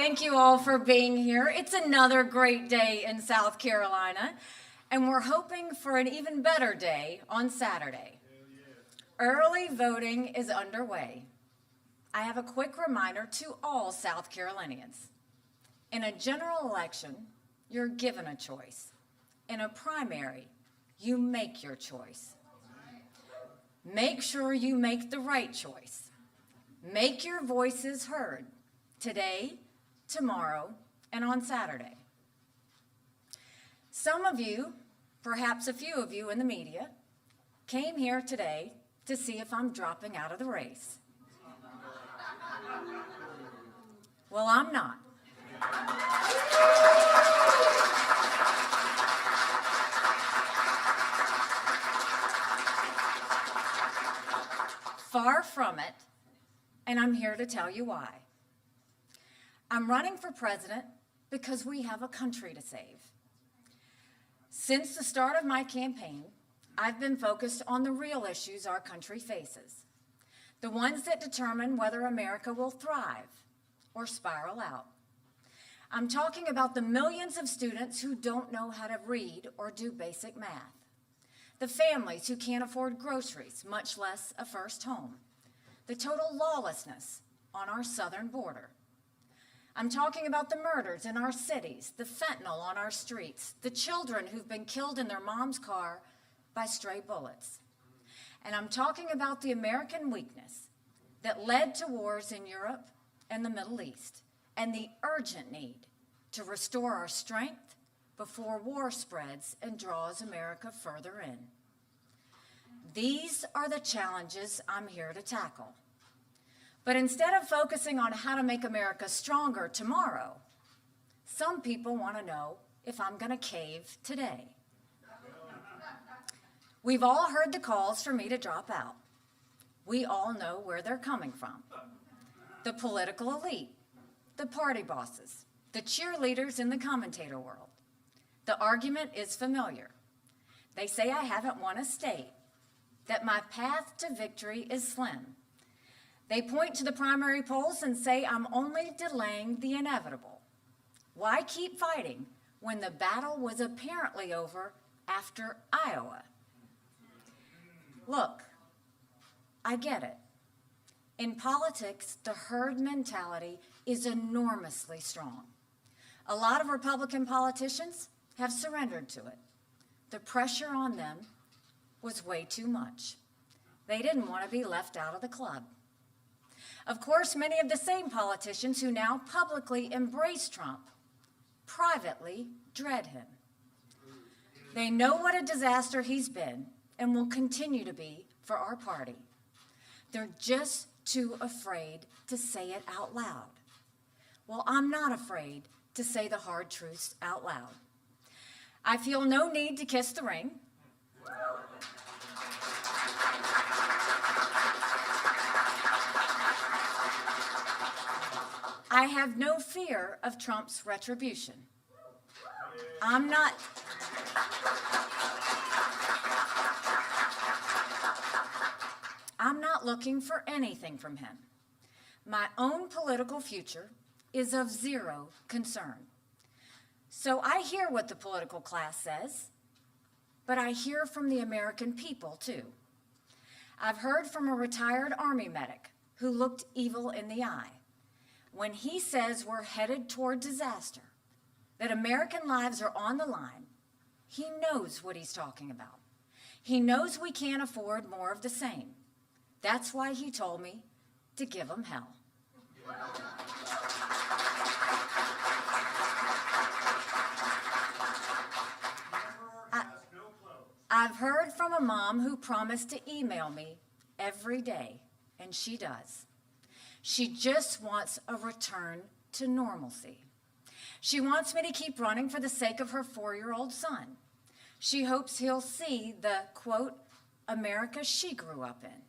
Thank you all for being here. It's another great day in South Carolina, and we're hoping for an even better day on Saturday. Early voting is underway. I have a quick reminder to all South Carolinians. In a general election, you're given a choice. In a primary, you make your choice. Make sure you make the right choice. Make your voices heard today, tomorrow, and on Saturday. Some of you, perhaps a few of you in the media, came here today to see if I'm dropping out of the race. Well, I'm not. Far from it, and I'm here to tell you why. I'm running for president because we have a country to save. Since the start of my campaign, I've been focused on the real issues our country faces, the ones that determine whether America will thrive or spiral out. I'm talking about the millions of students who don't know how to read or do basic math, the families who can't afford groceries, much less a first home, the total lawlessness on our southern border. I'm talking about the murders in our cities, the fentanyl on our streets, the children who've been killed in their mom's car by stray bullets. And I'm talking about the American weakness that led to wars in Europe and the Middle East, and the urgent need to restore our strength before war spreads and draws America further in. These are the challenges I'm here to tackle. But instead of focusing on how to make America stronger tomorrow, some people want to know if I'm going to cave today. We've all heard the calls for me to drop out. We all know where they're coming from. The political elite, the party bosses, the cheerleaders in the commentator world. The argument is familiar. They say I haven't won a state, that my path to victory is slim. They point to the primary polls and say I'm only delaying the inevitable. Why keep fighting when the battle was apparently over after Iowa? Look, I get it. In politics, the herd mentality is enormously strong. A lot of Republican politicians have surrendered to it. The pressure on them was way too much. They didn't want to be left out of the club. Of course, many of the same politicians who now publicly embrace Trump privately dread him. They know what a disaster he's been and will continue to be for our party. They're just too afraid to say it out loud. Well, I'm not afraid to say the hard truths out loud. I feel no need to kiss the ring. I have no fear of Trump's retribution. I'm not looking for anything from him. My own political future is of zero concern. So I hear what the political class says, but I hear from the American people too. I've heard from a retired Army medic who looked evil in the eye when he says we're headed toward disaster, that American lives are on the line. He knows what he's talking about. He knows we can't afford more of the same. That's why he told me to give him hell. I've heard from a mom who promised to email me every day, and she does. She just wants a return to normalcy. She wants me to keep running for the sake of her 4-year-old son. She hopes he'll see the, quote, America she grew up in,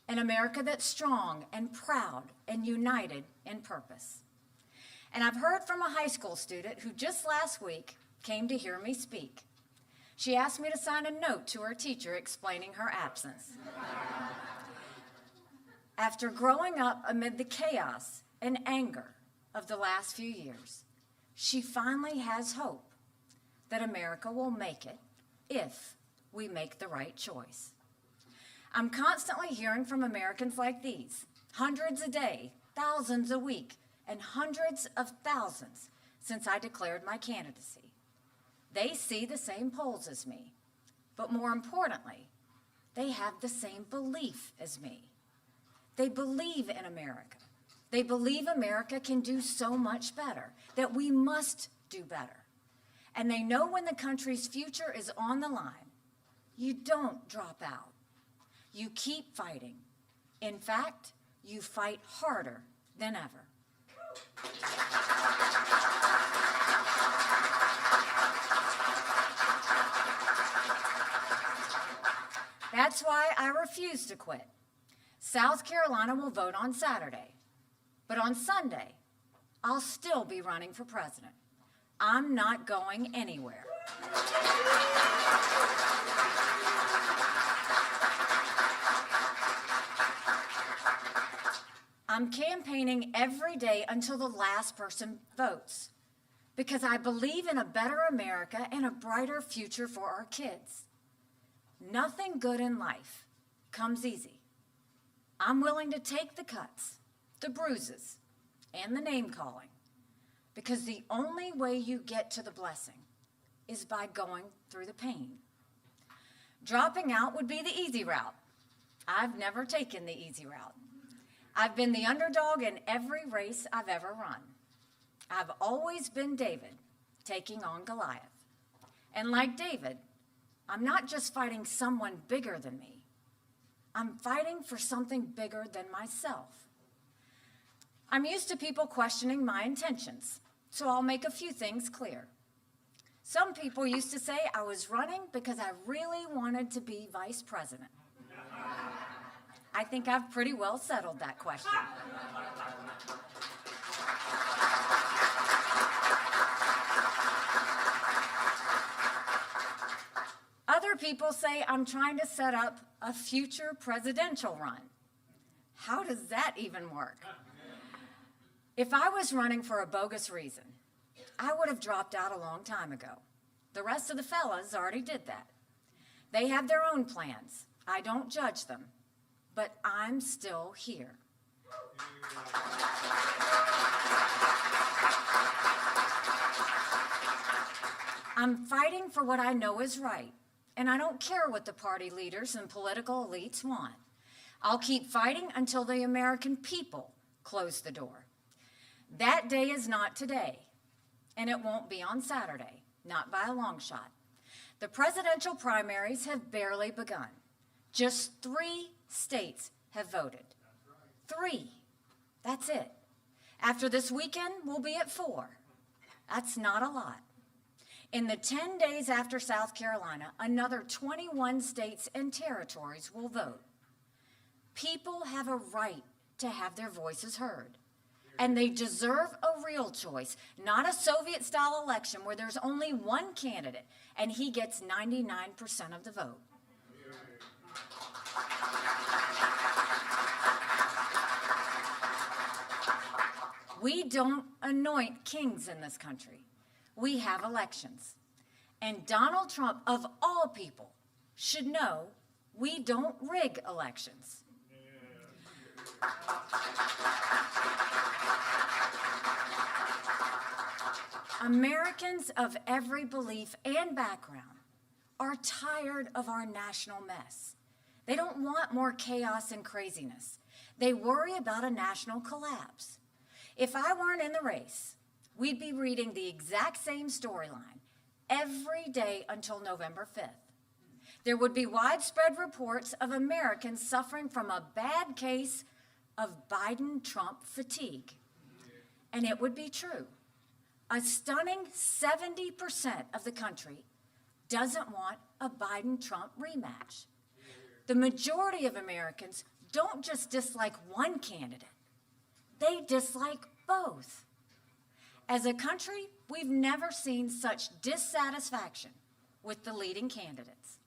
an America that's strong and proud and united in purpose. And I've heard from a high school student who just last week came to hear me speak. She asked me to sign a note to her teacher explaining her absence. After growing up amid the chaos and anger of the last few years, she finally has hope that America will make it if we make the right choice. I'm constantly hearing from Americans like these, hundreds a day, thousands a week, and hundreds of thousands since I declared my candidacy. They see the same polls as me, but more importantly, they have the same belief as me. They believe in America. They believe America can do so much better, that we must do better. And they know when the country's future is on the line, you don't drop out. You keep fighting. In fact, you fight harder than ever. That's why I refuse to quit. South Carolina will vote on Saturday, but on Sunday, I'll still be running for president. I'm not going anywhere. I'm campaigning every day until the last person votes because I believe in a better America and a brighter future for our kids. Nothing good in life comes easy. I'm willing to take the cuts, the bruises, and the name-calling because the only way you get to the blessing is by going through the pain. Dropping out would be the easy route. I've never taken the easy route. I've been the underdog in every race I've ever run. I've always been David, taking on Goliath. And like David, I'm not just fighting someone bigger than me. I'm fighting for something bigger than myself. I'm used to people questioning my intentions, so I'll make a few things clear. Some people used to say I was running because I really wanted to be vice president. I think I've pretty well settled that question. Other people say I'm trying to set up a future presidential run. How does that even work? If I was running for a bogus reason, I would have dropped out a long time ago. The rest of the fellas already did that. They have their own plans. I don't judge them, but I'm still here. I'm fighting for what I know is right, and I don't care what the party leaders and political elites want. I'll keep fighting until the American people close the door. That day is not today, and it won't be on Saturday, not by a long shot. The presidential primaries have barely begun. Just 3 states have voted. 3. That's it. After this weekend, we'll be at 4. That's not a lot. In the 10 days after South Carolina, another 21 states and territories will vote. People have a right to have their voices heard. And they deserve a real choice, not a Soviet-style election where there's only one candidate and he gets 99% of the vote. We don't anoint kings in this country. We have elections. And Donald Trump, of all people, should know we don't rig elections. Americans of every belief and background are tired of our national mess. They don't want more chaos and craziness. They worry about a national collapse. If I weren't in the race, we'd be reading the exact same storyline every day until November 5th. There would be widespread reports of Americans suffering from a bad case of Biden-Trump fatigue. And it would be true. A stunning 70% of the country doesn't want a Biden-Trump rematch. The majority of Americans don't just dislike one candidate, they dislike both. As a country, we've never seen such dissatisfaction with the leading candidates.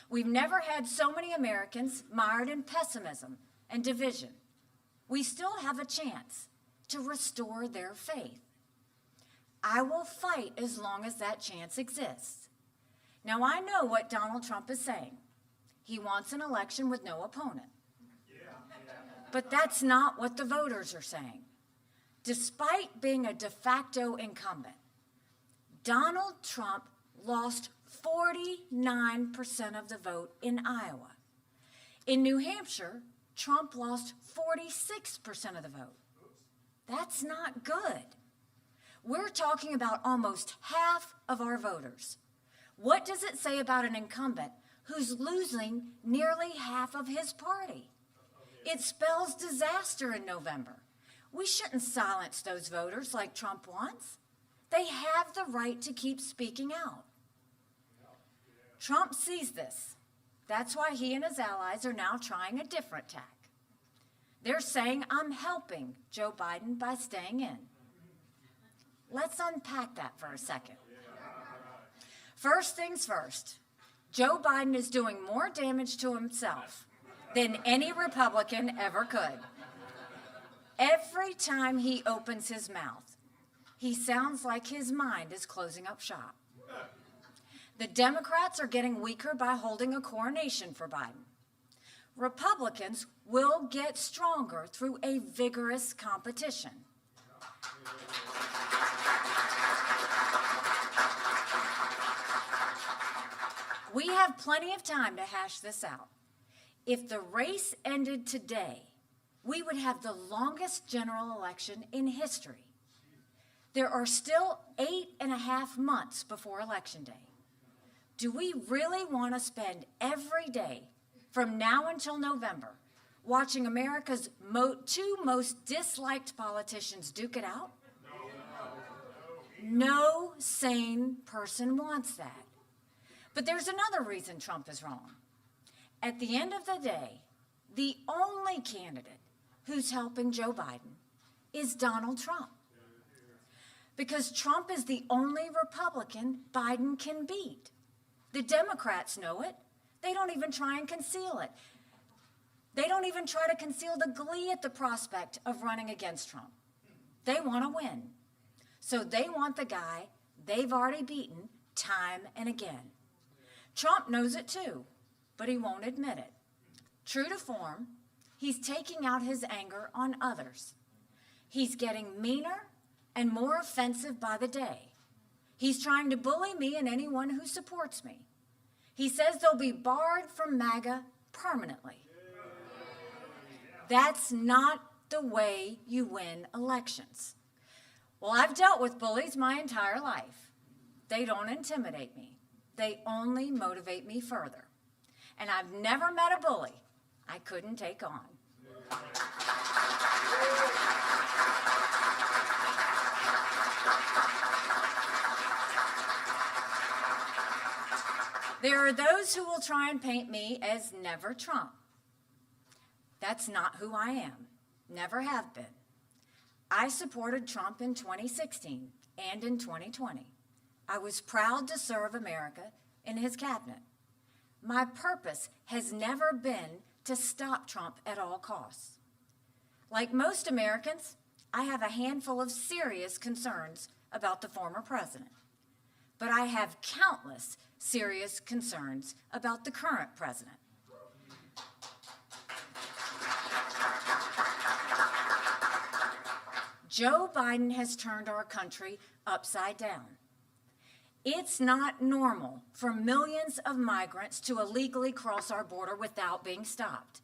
We've never had so many Americans mired in pessimism and division. We still have a chance to restore their faith. I will fight as long as that chance exists. Now, I know what Donald Trump is saying. He wants an election with no opponent. But that's not what the voters are saying. Despite being a de facto incumbent, Donald Trump lost 49% of the vote in Iowa. In New Hampshire, Trump lost 46% of the vote. That's not good. We're talking about almost half of our voters. What does it say about an incumbent who's losing nearly half of his party? It spells disaster in November. We shouldn't silence those voters like Trump wants. They have the right to keep speaking out. Trump sees this. That's why he and his allies are now trying a different tack. They're saying, I'm helping Joe Biden by staying in. Let's unpack that for a second. First things first, Joe Biden is doing more damage to himself than any Republican ever could. Every time he opens his mouth, he sounds like his mind is closing up shop. The Democrats are getting weaker by holding a coronation for Biden. Republicans will get stronger through a vigorous competition. We have plenty of time to hash this out. If the race ended today, we would have the longest general election in history. There are still 8.5 months before Election Day. Do we really want to spend every day from now until November watching America's two most disliked politicians duke it out? No sane person wants that. But there's another reason Trump is wrong. At the end of the day, the only candidate who's helping Joe Biden is Donald Trump. Because Trump is the only Republican Biden can beat. The Democrats know it. They don't even try and conceal it. They don't even try to conceal the glee at the prospect of running against Trump. They want to win. So they want the guy they've already beaten time and again. Trump knows it too, but he won't admit it. True to form, he's taking out his anger on others. He's getting meaner and more offensive by the day. He's trying to bully me and anyone who supports me. He says they'll be barred from MAGA permanently. That's not the way you win elections. Well, I've dealt with bullies my entire life. They don't intimidate me. They only motivate me further. And I've never met a bully I couldn't take on. There are those who will try and paint me as never Trump. That's not who I am, never have been. I supported Trump in 2016 and in 2020. I was proud to serve America in his cabinet. My purpose has never been to stop Trump at all costs. Like most Americans, I have a handful of serious concerns about the former president. But I have countless serious concerns about the current president. Joe Biden has turned our country upside down. It's not normal for millions of migrants to illegally cross our border without being stopped.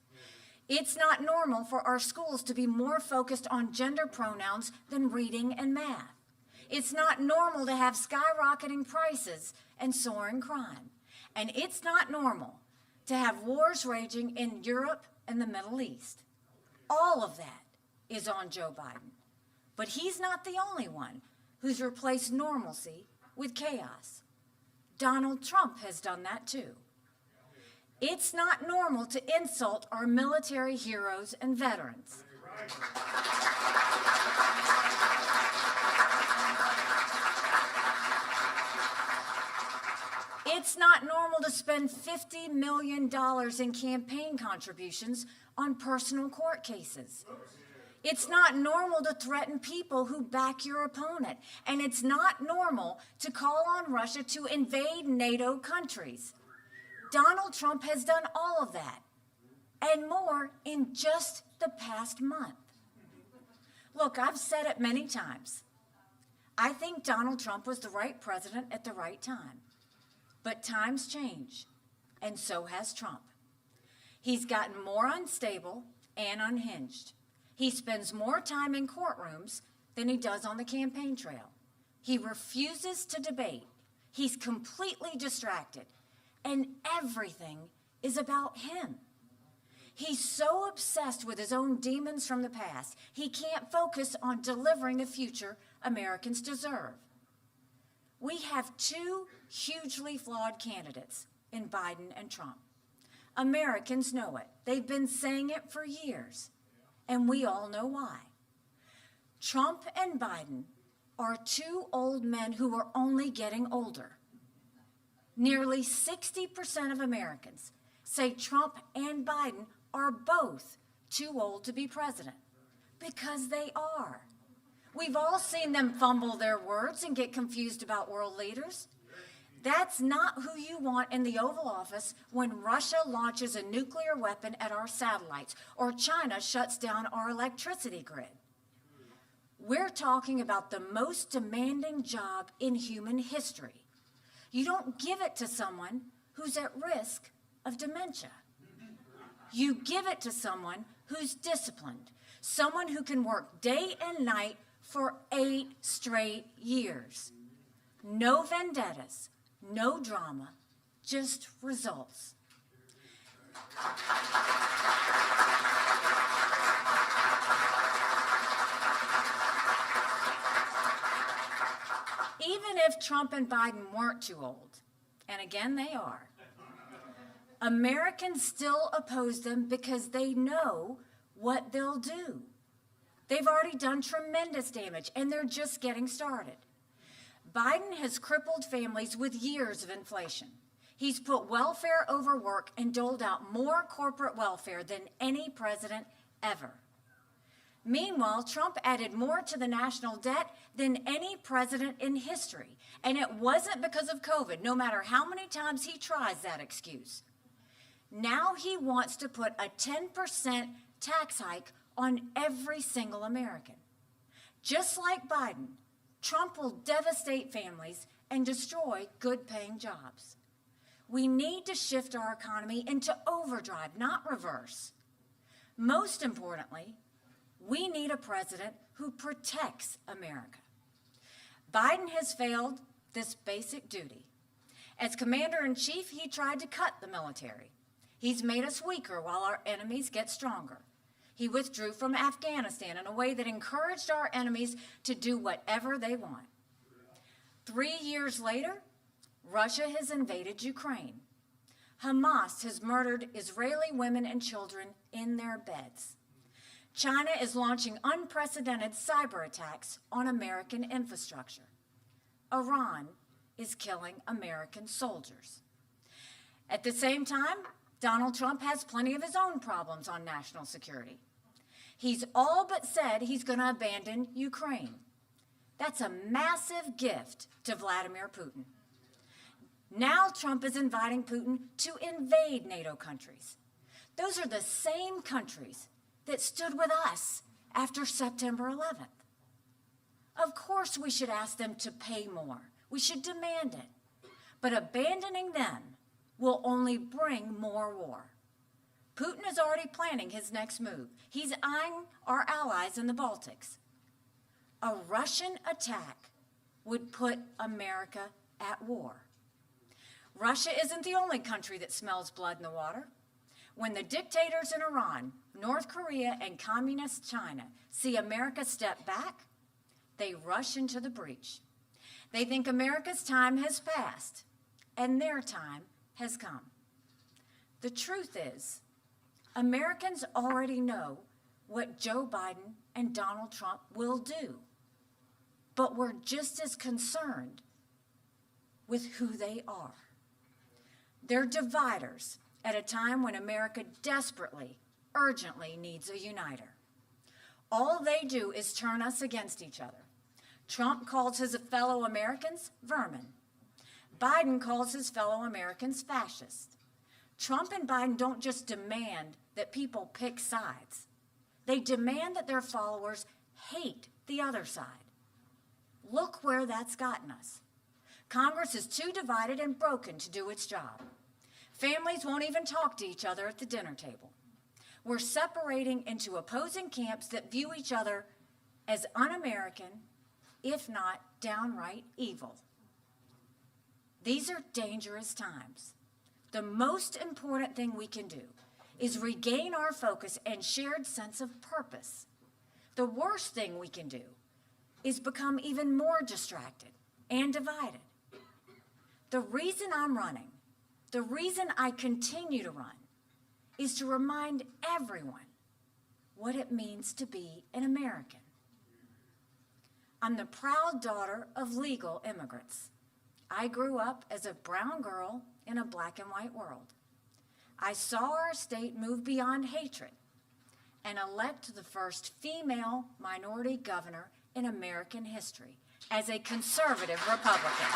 It's not normal for our schools to be more focused on gender pronouns than reading and math. It's not normal to have skyrocketing prices and soaring crime. And it's not normal to have wars raging in Europe and the Middle East. All of that is on Joe Biden. But he's not the only one who's replaced normalcy with chaos. Donald Trump has done that too. It's not normal to insult our military heroes and veterans. It's not normal to spend $50 million in campaign contributions on personal court cases. It's not normal to threaten people who back your opponent. And it's not normal to call on Russia to invade NATO countries. Donald Trump has done all of that and more in just the past month. Look, I've said it many times. I think Donald Trump was the right president at the right time. But times change, and so has Trump. He's gotten more unstable and unhinged. He spends more time in courtrooms than he does on the campaign trail. He refuses to debate. He's completely distracted, and everything is about him. He's so obsessed with his own demons from the past, he can't focus on delivering the future Americans deserve. We have two hugely flawed candidates in Biden and Trump. Americans know it. They've been saying it for years, and we all know why. Trump and Biden are two old men who are only getting older. Nearly 60% of Americans say Trump and Biden are both too old to be president, because they are. We've all seen them fumble their words and get confused about world leaders. That's not who you want in the Oval Office when Russia launches a nuclear weapon at our satellites or China shuts down our electricity grid. We're talking about the most demanding job in human history. You don't give it to someone who's at risk of dementia. You give it to someone who's disciplined, someone who can work day and night for 8 straight years. No vendettas, no drama, just results. Even if Trump and Biden weren't too old, and again they are, Americans still oppose them because they know what they'll do. They've already done tremendous damage, and they're just getting started. Biden has crippled families with years of inflation. He's put welfare over work and doled out more corporate welfare than any president ever. Meanwhile, Trump added more to the national debt than any president in history. And it wasn't because of COVID, no matter how many times he tries that excuse. Now he wants to put a 10% tax hike on every single American. Just like Biden, Trump will devastate families and destroy good-paying jobs. We need to shift our economy into overdrive, not reverse. Most importantly, we need a president who protects America. Biden has failed this basic duty. As commander-in-chief, he tried to cut the military. He's made us weaker while our enemies get stronger. He withdrew from Afghanistan in a way that encouraged our enemies to do whatever they want. 3 years later, Russia has invaded Ukraine. Hamas has murdered Israeli women and children in their beds. China is launching unprecedented cyber attacks on American infrastructure. Iran is killing American soldiers. At the same time, Donald Trump has plenty of his own problems on national security. He's all but said he's going to abandon Ukraine. That's a massive gift to Vladimir Putin. Now Trump is inviting Putin to invade NATO countries. Those are the same countries that stood with us after September 11th. Of course we should ask them to pay more. We should demand it. But abandoning them will only bring more war. Putin is already planning his next move. He's eyeing our allies in the Baltics. A Russian attack would put America at war. Russia isn't the only country that smells blood in the water. When the dictators in Iran, North Korea, and communist China see America step back, they rush into the breach. They think America's time has passed, and their time has come. The truth is, Americans already know what Joe Biden and Donald Trump will do, but we're just as concerned with who they are. They're dividers at a time when America desperately, urgently needs a uniter. All they do is turn us against each other. Trump calls his fellow Americans vermin. Biden calls his fellow Americans fascist. Trump and Biden don't just demand that people pick sides. They demand that their followers hate the other side. Look where that's gotten us. Congress is too divided and broken to do its job. Families won't even talk to each other at the dinner table. We're separating into opposing camps that view each other as un-American, if not downright evil. These are dangerous times. The most important thing we can do is regain our focus and shared sense of purpose. The worst thing we can do is become even more distracted and divided. The reason I'm running, the reason I continue to run, is to remind everyone what it means to be an American. I'm the proud daughter of legal immigrants. I grew up as a brown girl in a black and white world. I saw our state move beyond hatred and elect the first female minority governor in American history as a conservative Republican.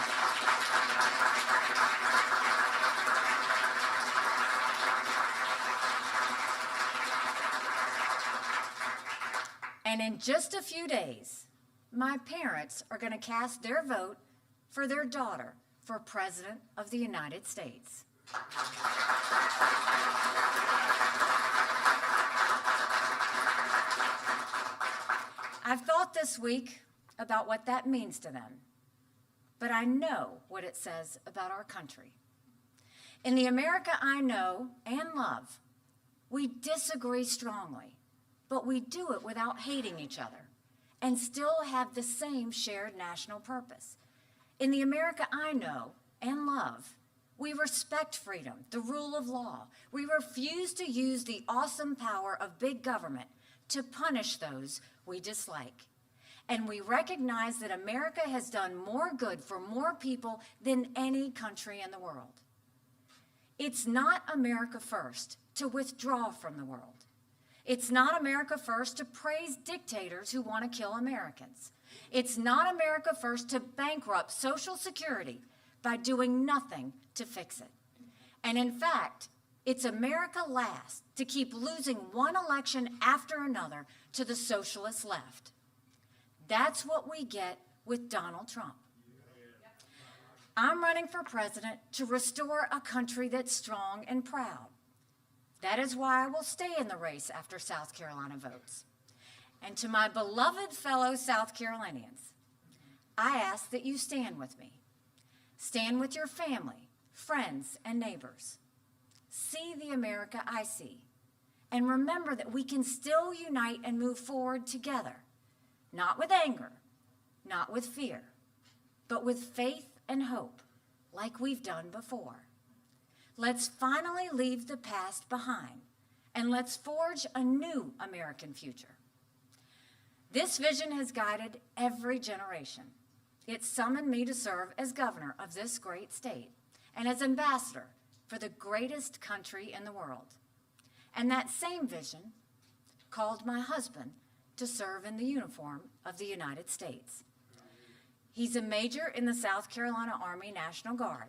And in just a few days, my parents are going to cast their vote for their daughter for President of the United States. I've thought this week about what that means to them, but I know what it says about our country. In the America I know and love, we disagree strongly, but we do it without hating each other and still have the same shared national purpose. In the America I know and love, we respect freedom, the rule of law. We refuse to use the awesome power of big government to punish those we dislike. And we recognize that America has done more good for more people than any country in the world. It's not America first to withdraw from the world. It's not America first to praise dictators who want to kill Americans. It's not America first to bankrupt Social Security by doing nothing to fix it. And in fact, it's America last to keep losing one election after another to the socialist left. That's what we get with Donald Trump. I'm running for president to restore a country that's strong and proud. That is why I will stay in the race after South Carolina votes. And to my beloved fellow South Carolinians, I ask that you stand with me. Stand with your family, friends, and neighbors. See the America I see. And remember that we can still unite and move forward together, not with anger, not with fear, but with faith and hope, like we've done before. Let's finally leave the past behind, and let's forge a new American future. This vision has guided every generation. It summoned me to serve as governor of this great state and as ambassador for the greatest country in the world. And that same vision called my husband to serve in the uniform of the United States. He's a major in the South Carolina Army National Guard.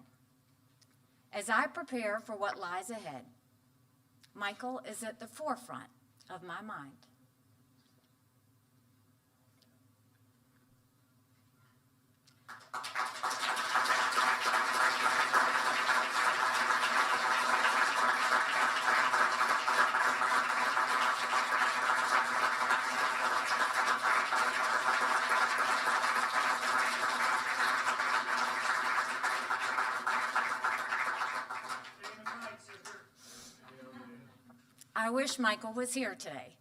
As I prepare for what lies ahead, Michael is at the forefront of my mind. I wish Michael was here today,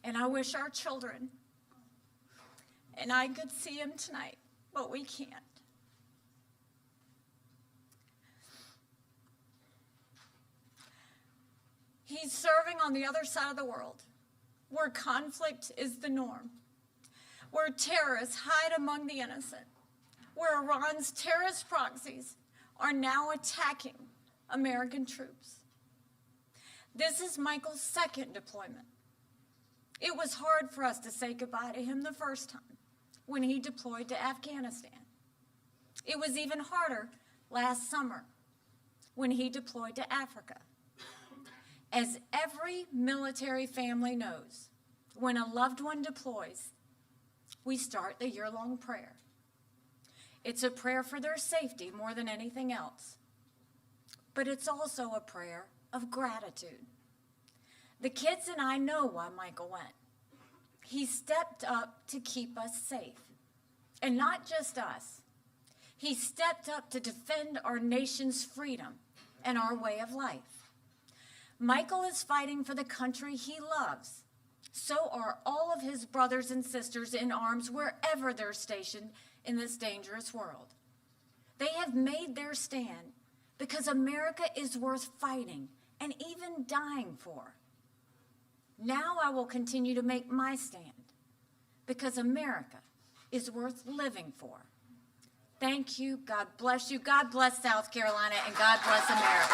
and I wish our children and I could see him tonight, but we can't. He's serving on the other side of the world, where conflict is the norm, where terrorists hide among the innocent, where Iran's terrorist proxies are now attacking American troops. This is Michael's second deployment. It was hard for us to say goodbye to him the first time when he deployed to Afghanistan. It was even harder last summer when he deployed to Africa. As every military family knows, when a loved one deploys, we start the year-long prayer. It's a prayer for their safety more than anything else, but it's also a prayer of gratitude. The kids and I know why Michael went. He stepped up to keep us safe, and not just us. He stepped up to defend our nation's freedom and our way of life. Michael is fighting for the country he loves. So are all of his brothers and sisters in arms wherever they're stationed in this dangerous world. They have made their stand because America is worth fighting and even dying for. Now I will continue to make my stand because America is worth living for. Thank you. God bless you. God bless South Carolina, and God bless America.